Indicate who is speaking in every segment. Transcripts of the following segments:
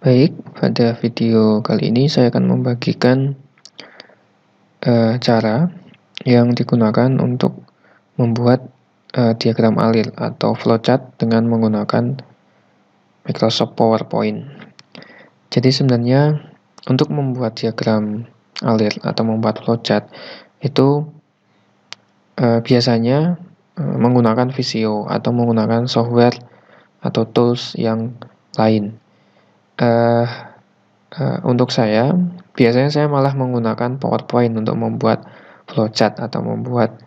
Speaker 1: Baik, pada video kali ini saya akan membagikan cara yang digunakan untuk membuat diagram alir atau flowchart dengan menggunakan Microsoft PowerPoint. Jadi sebenarnya untuk membuat diagram alir atau membuat flowchart itu biasanya menggunakan Visio atau menggunakan software atau tools yang lain. Untuk saya, biasanya saya malah menggunakan PowerPoint untuk membuat flowchart atau membuat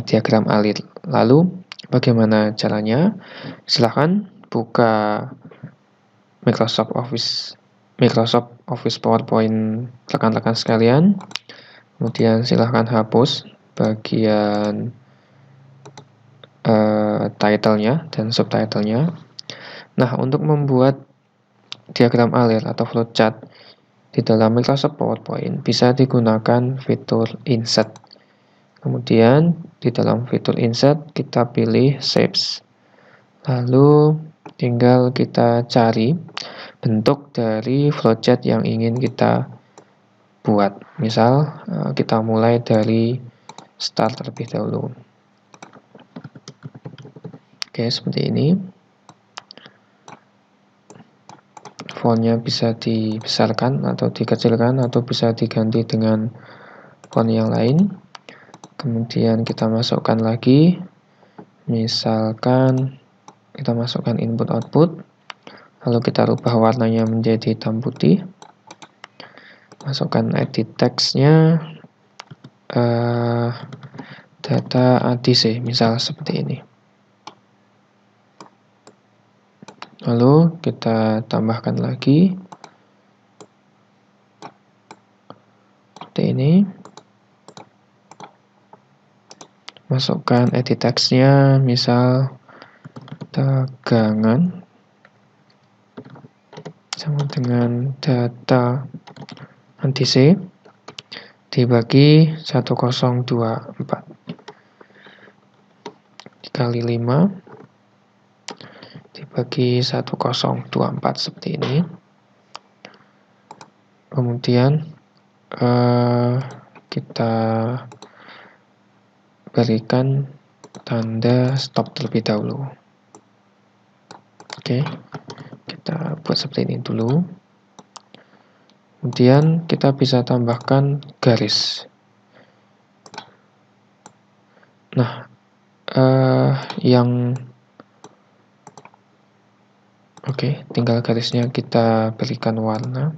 Speaker 1: diagram alir. Lalu, bagaimana caranya? Silahkan buka Microsoft Office PowerPoint rekan-rekan sekalian. Kemudian silahkan hapus bagian title-nya dan subtitle-nya. Nah, untuk membuat diagram alir atau flowchart di dalam Microsoft PowerPoint bisa digunakan fitur Insert. Kemudian di dalam fitur Insert kita pilih Shapes. Lalu tinggal kita cari bentuk dari flowchart yang ingin kita buat. Misal kita mulai dari start terlebih dahulu. Oke, seperti ini. Fontnya bisa dibesarkan atau dikecilkan atau bisa diganti dengan font yang lain. Kemudian kita masukkan lagi, misalkan kita masukkan input output, lalu kita rubah warnanya menjadi hitam putih, masukkan edit text-nya, data ADC misal seperti ini. Lalu kita tambahkan lagi seperti ini. Masukkan edit text-nya, misal tegangan sama dengan data ADC dibagi 1024 dikali 5 dibagi 1024 seperti ini. Kemudian kita berikan tanda stop terlebih dahulu. Oke, kita buat seperti ini dulu. Kemudian kita bisa tambahkan garis. Nah, tinggal garisnya kita berikan warna.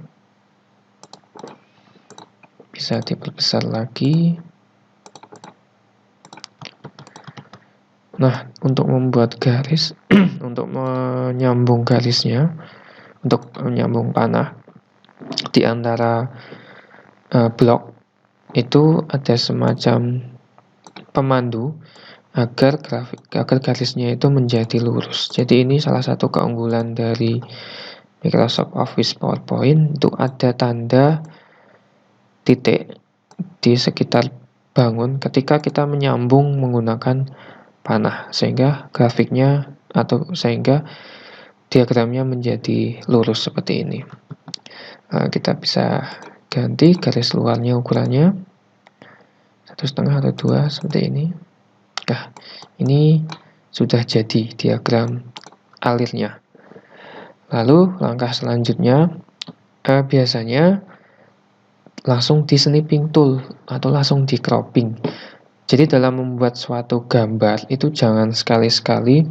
Speaker 1: Bisa diperbesar lagi. Nah, untuk membuat garis, untuk menyambung garisnya, untuk menyambung panah di antara blok itu ada semacam pemandu agar garisnya itu menjadi lurus. Jadi ini salah satu keunggulan dari Microsoft Office PowerPoint, itu ada tanda titik di sekitar bangun ketika kita menyambung menggunakan panah, sehingga sehingga diagramnya menjadi lurus seperti ini. Kita bisa ganti garis luarnya ukurannya 1,5 atau 2 seperti ini. Nah, ini sudah jadi diagram alirnya. Lalu langkah selanjutnya biasanya langsung di snipping tool atau langsung di cropping. Jadi dalam membuat suatu gambar itu jangan sekali-sekali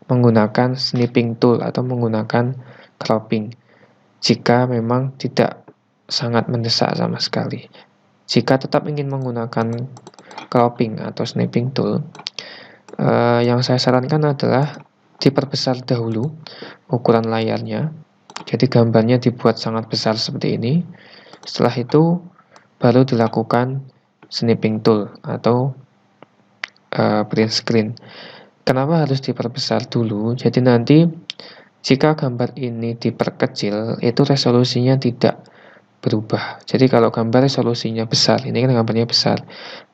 Speaker 1: menggunakan snipping tool atau menggunakan cropping jika memang tidak sangat mendesak sama sekali. Jika tetap ingin menggunakan cropping atau snipping tool, yang saya sarankan adalah diperbesar dahulu ukuran layarnya. Jadi gambarnya dibuat sangat besar seperti ini. Setelah itu baru dilakukan snipping tool atau print screen. Kenapa harus diperbesar dulu? Jadi nanti jika gambar ini diperkecil, itu resolusinya tidak berubah. Jadi kalau gambar resolusinya besar, ini kan gambarnya besar,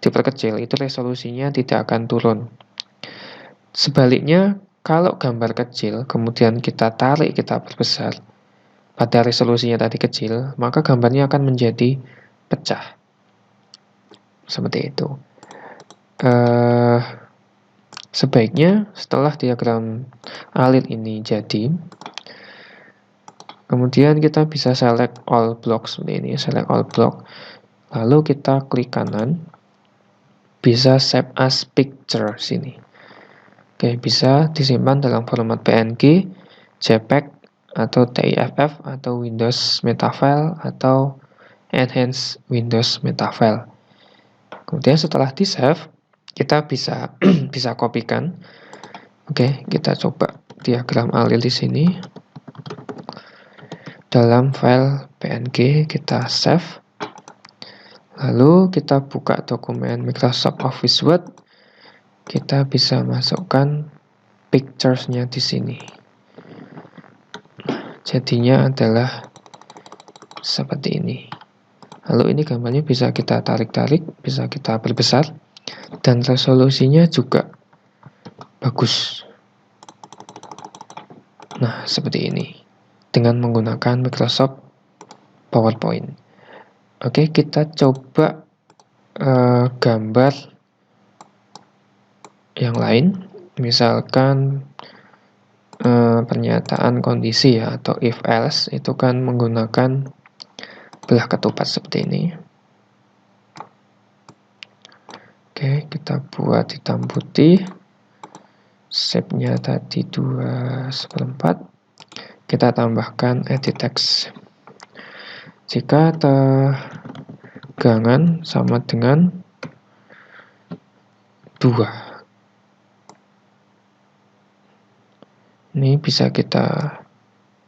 Speaker 1: diperkecil, itu resolusinya tidak akan turun. Sebaliknya, kalau gambar kecil, kemudian kita tarik, kita perbesar, pada resolusinya tadi kecil, maka gambarnya akan menjadi pecah. Seperti itu. Sebaiknya setelah diagram alit ini jadi, kemudian kita bisa select all block seperti ini, select all block. Lalu kita klik kanan, bisa save as picture sini. Oke, bisa disimpan dalam format PNG, JPEG, atau TIFF, atau Windows Metafile, atau Enhanced Windows Metafile. Kemudian setelah di save, kita bisa bisa kopikan. Oke, kita coba diagram alit di sini. Dalam file PNG kita save. Lalu kita buka dokumen Microsoft Office Word. Kita bisa masukkan pictures-nya di sini. Jadinya adalah seperti ini. Lalu ini gambarnya bisa kita tarik-tarik, bisa kita perbesar, dan resolusinya juga bagus. Nah, seperti ini. Dengan menggunakan Microsoft PowerPoint. Oke, kita coba gambar yang lain. Misalkan pernyataan kondisi ya, atau if else, itu kan menggunakan belah ketupat seperti ini. Oke, kita buat hitam putih. Shape-nya tadi 2/4. Kita tambahkan edit text. Jika tegangan sama dengan 2. Ini bisa kita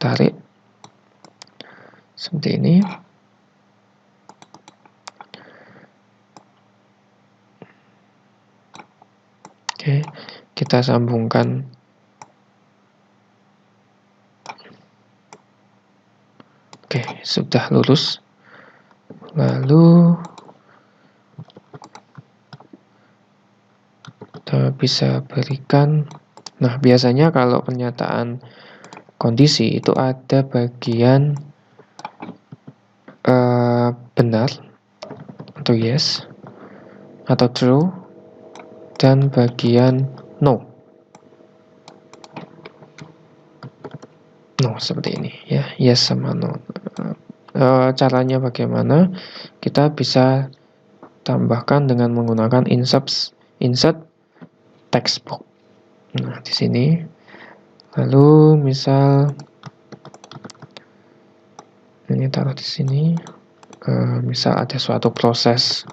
Speaker 1: tarik seperti ini. Oke, kita sambungkan. Oke, sudah lurus. Lalu kita bisa berikan. Nah, biasanya kalau pernyataan kondisi itu ada bagian benar atau yes atau true dan bagian no. No seperti ini ya, yes sama no. Caranya bagaimana? Kita bisa tambahkan dengan menggunakan insert text box. Nah, di sini. Lalu misal ini taruh di sini. Misal ada suatu proses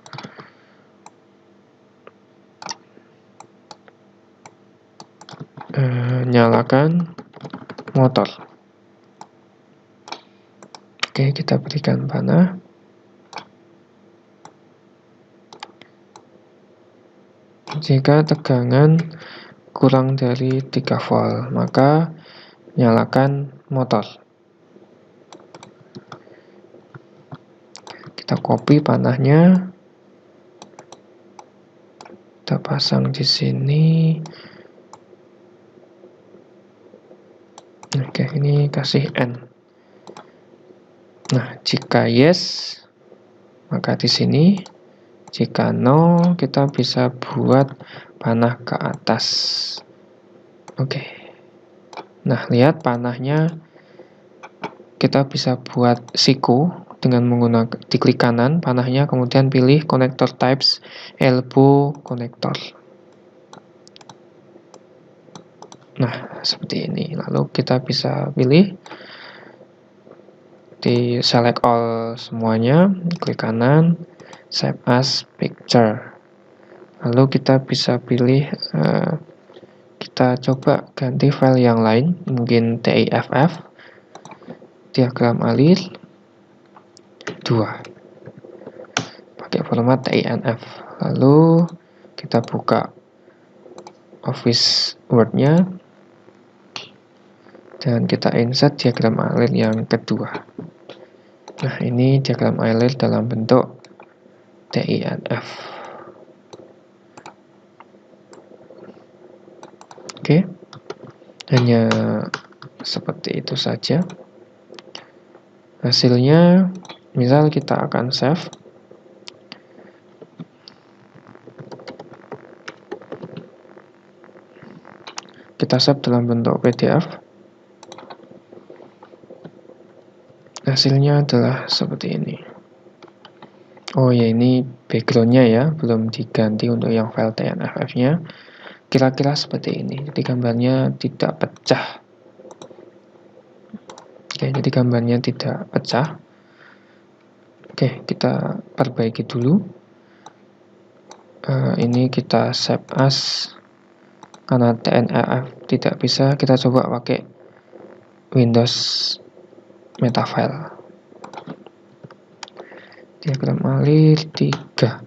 Speaker 1: nyalakan motor. Oke, kita berikan panah. Jika tegangan kurang dari 3 volt, maka nyalakan motor. Kita copy panahnya. Kita pasang di sini. Oke, ini kasih N. Nah, jika yes, maka di sini. Jika no, kita bisa buat panah ke atas. Oke. Nah, lihat panahnya kita bisa buat siku dengan menggunakan diklik kanan panahnya, kemudian pilih connector types elbow connector. Nah, seperti ini. Lalu kita bisa pilih di select all semuanya, klik kanan, save as picture. Lalu kita bisa pilih, kita coba ganti file yang lain, mungkin TIFF, diagram alit 2, pakai format TINF. Lalu kita buka Office Word-nya dan kita insert diagram alit yang kedua. Nah, ini diagram alit dalam bentuk TINF. Oke, hanya seperti itu saja. Hasilnya, misal kita akan save. Kita save dalam bentuk PDF. Hasilnya adalah seperti ini. Oh ya, ini backgroundnya ya, belum diganti untuk yang file TNFF-nya. Kira-kira seperti ini. Jadi gambarnya tidak pecah. Oke, jadi gambarnya tidak pecah. Oke, kita perbaiki dulu. Ini kita save as. Karena TNFF tidak bisa, kita coba pakai Windows Metafile. Diagram alir 3.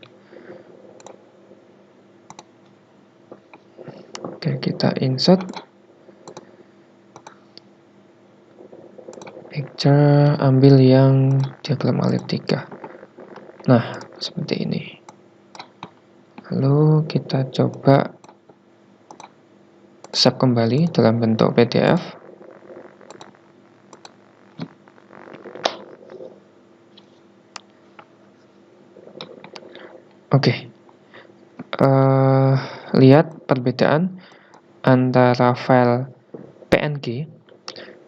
Speaker 1: Oke, kita insert picture, ambil yang diagram alir 3. Nah, seperti ini. Lalu kita coba save kembali dalam bentuk PDF. Oke. Lihat perbedaan antara file PNG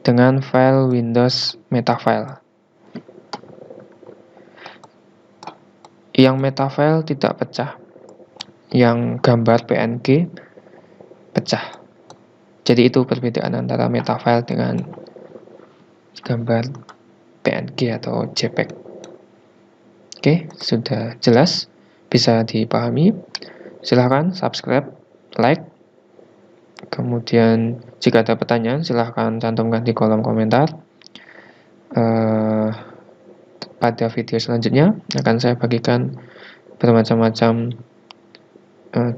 Speaker 1: dengan file Windows Metafile. Yang Metafile tidak pecah, yang gambar PNG pecah. Jadi itu perbedaan antara Metafile dengan gambar PNG atau JPEG. Oke, sudah jelas, bisa dipahami. Silahkan subscribe, like. Kemudian jika ada pertanyaan silahkan cantumkan di kolom komentar. Pada video selanjutnya akan saya bagikan bermacam-macam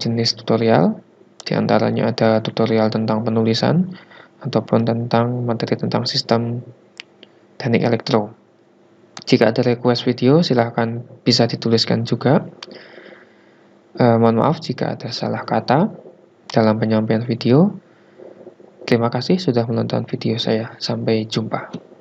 Speaker 1: jenis tutorial. Di antaranya ada tutorial tentang penulisan ataupun tentang materi tentang sistem teknik elektro. Jika ada request video silahkan bisa dituliskan juga. Mohon maaf jika ada salah kata dalam penyampaian video. Terima kasih sudah menonton video saya. Sampai jumpa.